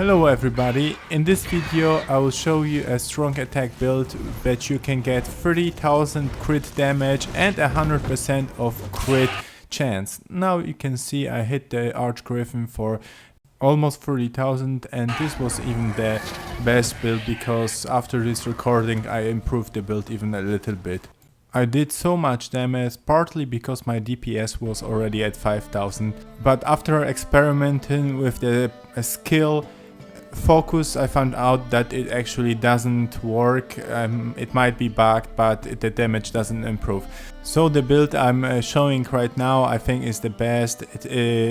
Hello everybody, in this video I will show you a strong attack build that you can get 30,000 crit damage and 100% of crit chance. Now you can see I hit the Archgriffin for almost 30,000 and this was even the best build because after this recording I improved the build even a little bit. I did so much damage partly because my DPS was already at 5,000, but after experimenting with the skill focus I found out that it actually doesn't work. It might be bugged, but the damage doesn't improve. So the build I'm showing right now I think is the best. It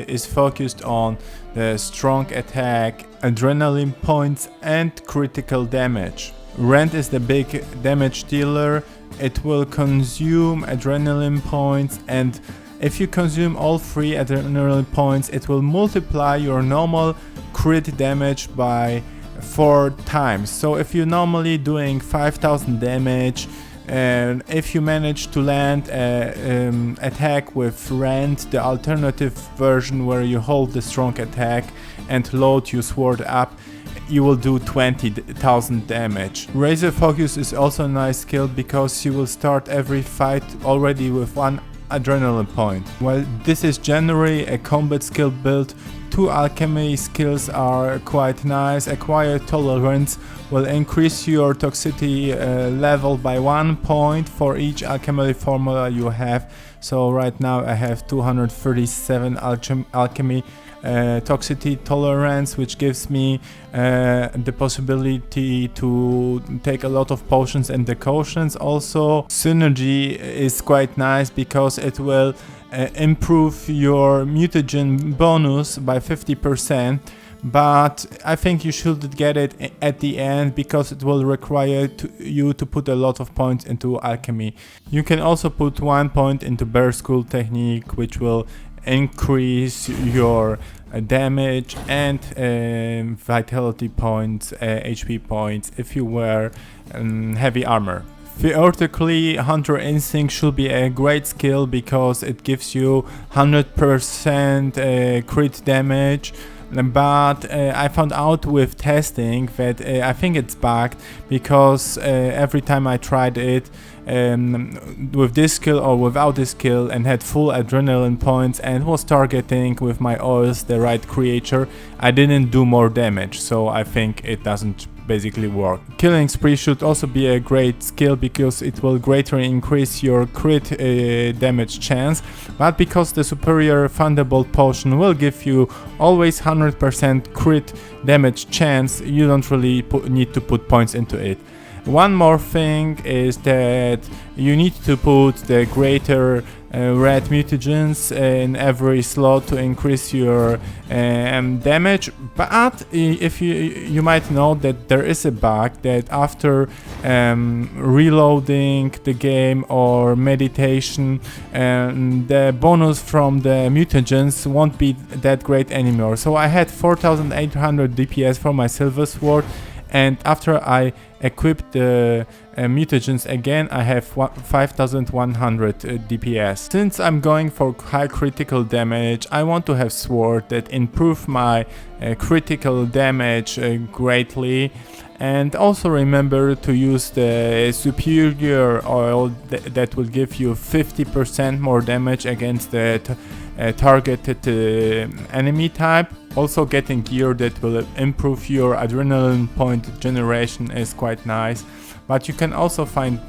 is focused on the strong attack, adrenaline points and critical damage. Rend is the big damage dealer. It will consume adrenaline points, and if you consume all 3 adrenaline points it will multiply your normal crit damage by 4 times. So if you're normally doing 5,000 damage and if you manage to land an attack with Rend, the alternative version where you hold the strong attack and load your sword up, you will do 20,000 damage. Razor Focus is also a nice skill because you will start every fight already with 1 adrenaline point. While this is generally a combat skill build, 2 alchemy skills are quite nice. Acquired Tolerance will increase your toxity level by 1 point for each alchemy formula you have. So right now I have 237 alchemy toxity tolerance, which gives me the possibility to take a lot of potions and decotions. Also synergy is quite nice because it will improve your mutagen bonus by 50%, but I think you should get it at the end because it will require you to put a lot of points into alchemy. You can also put 1 point into Bear Skull technique, which will increase your damage and vitality points, HP points if you wear heavy armor. Theoretically, Hunter Instinct should be a great skill because it gives you 100% crit damage, but I found out with testing that I think it's bugged because every time I tried it with this skill or without this skill and had full adrenaline points and was targeting with my oils the right creature, I didn't do more damage, so I think it doesn't basically work. Killing Spree should also be a great skill because it will greatly increase your crit damage chance, but because the Superior Thunderbolt potion will give you always 100% crit damage chance, you don't really need to put points into it. One more thing is that you need to put the greater red mutagens in every slot to increase your damage, but if you might know that there is a bug that after reloading the game or meditation, the bonus from the mutagens won't be that great anymore. So I had 4,800 DPS for my Silver Sword, and after I equipped the mutagens again I have 5,100 DPS. Since I'm going for high critical damage, I want to have sword that improve my critical damage greatly. And also remember to use the Superior oil that will give you 50% more damage against the targeted enemy type. Also getting gear that will improve your adrenaline point generation is quite nice. But you can also find,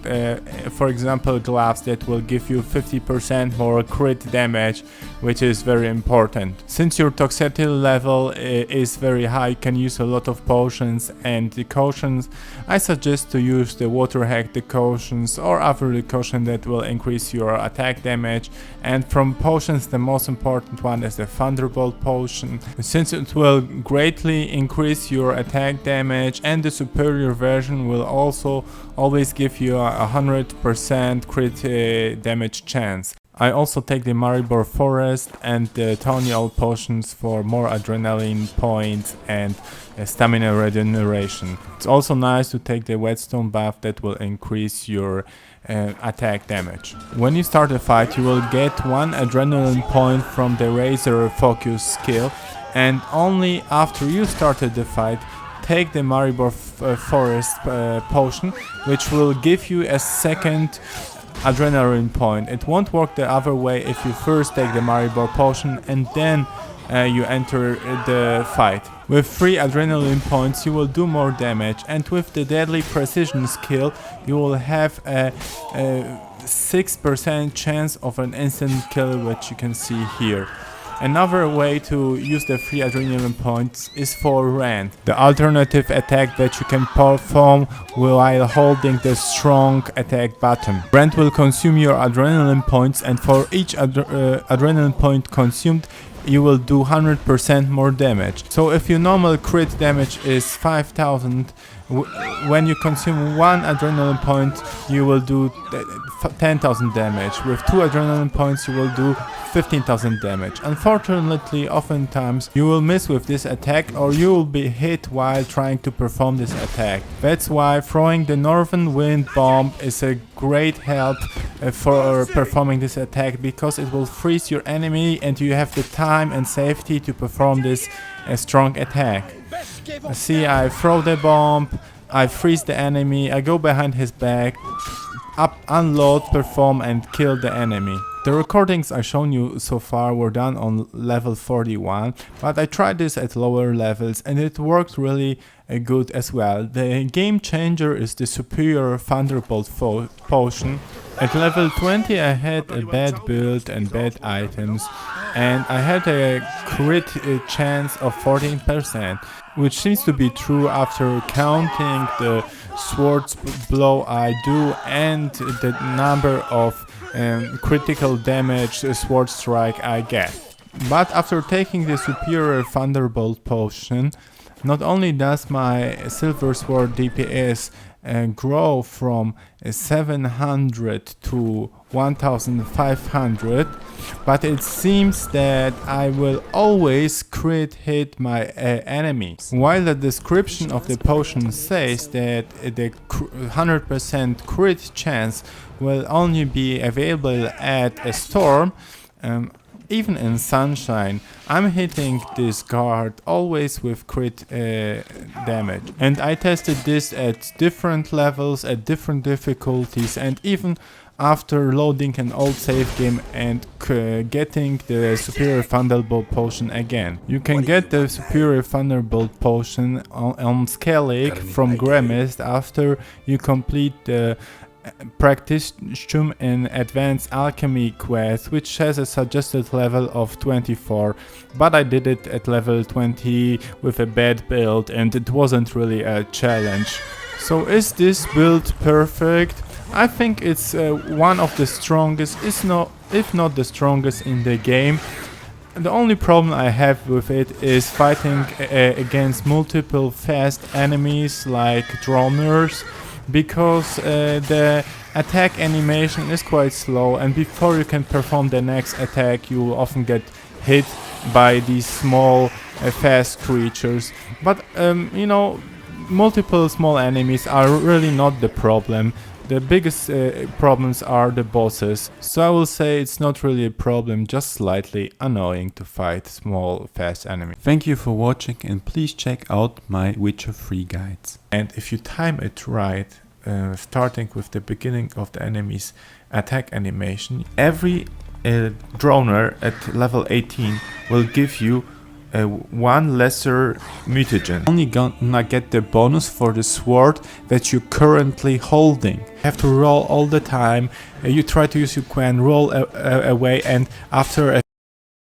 for example, gloves that will give you 50% more crit damage, which is very important. Since your toxicity level is very high, you can use a lot of potions and decotions. I suggest to use the water hack decotions or other decoction that will increase your attack damage. And from potions, the most important one is the Thunderbolt potion, since it will greatly increase your attack damage, and the superior version will also always give you a 100% crit damage chance. I also take the Maribor Forest and the Tawny Owl potions for more adrenaline points and stamina regeneration. It's also nice to take the Whetstone buff that will increase your attack damage. When you start a fight, you will get 1 adrenaline point from the Razor Focus skill, and only after you started the fight take the Maribor Forest potion, which will give you a second adrenaline point. It won't work the other way if you first take the Maribor potion and then you enter the fight. With 3 adrenaline points you will do more damage, and with the deadly precision skill you will have a 6% chance of an instant kill, which you can see here. Another way to use the 3 adrenaline points is for rend, the alternative attack that you can perform while holding the strong attack button. Rend will consume your adrenaline points, and for each adrenaline point consumed you will do 100% more damage. So if your normal crit damage is 5000, when you consume 1 adrenaline point you will do 10,000 damage. With 2 adrenaline points you will do 15,000 damage. Unfortunately, oftentimes you will miss with this attack, or you will be hit while trying to perform this attack. That's why throwing the Northern Wind Bomb is a great help for performing this attack, because it will freeze your enemy and you have the time and safety to perform this strong attack. See, I throw the bomb, I freeze the enemy, I go behind his back, unload, perform and kill the enemy. The recordings I've shown you so far were done on level 41, but I tried this at lower levels and it worked really good as well. The game changer is the Superior Thunderbolt potion. At level 20 I had a bad build and bad items, and I had a crit chance of 14%, which seems to be true after counting the swords blow I do and the number of critical damage sword strike I get. But after taking the Superior Thunderbolt potion, not only does my silver sword DPS grow from 700 to 1500, but it seems that I will always crit hit my enemies. While the description of the potion says that the 100% crit chance will only be available at a storm, even in sunshine, I'm hitting this guard always with crit damage. And I tested this at different levels, at different difficulties, and even after loading an old save game and getting the Superior Thunderbolt potion again. You can get the Superior Thunderbolt potion on Skellig from Gremist after you complete the Practitionum in Advanced Alchemy quest, which has a suggested level of 24, but I did it at level 20 with a bad build and it wasn't really a challenge. So is this build perfect? I think it's one of the strongest, if not the strongest in the game. The only problem I have with it is fighting against multiple fast enemies like droners, because the attack animation is quite slow, and before you can perform the next attack you will often get hit by these small fast creatures. But you know, multiple small enemies are really not the problem. The biggest problems are the bosses, so I will say it's not really a problem, just slightly annoying to fight small fast enemies. Thank you for watching, and please check out my Witcher 3 guides. And if you time it right, starting with the beginning of the enemy's attack animation, every droner at level 18 will give you one lesser mutagen. Only gonna get the bonus for the sword that you're currently holding. You have to roll all the time. You try to use your quen, roll away, and after a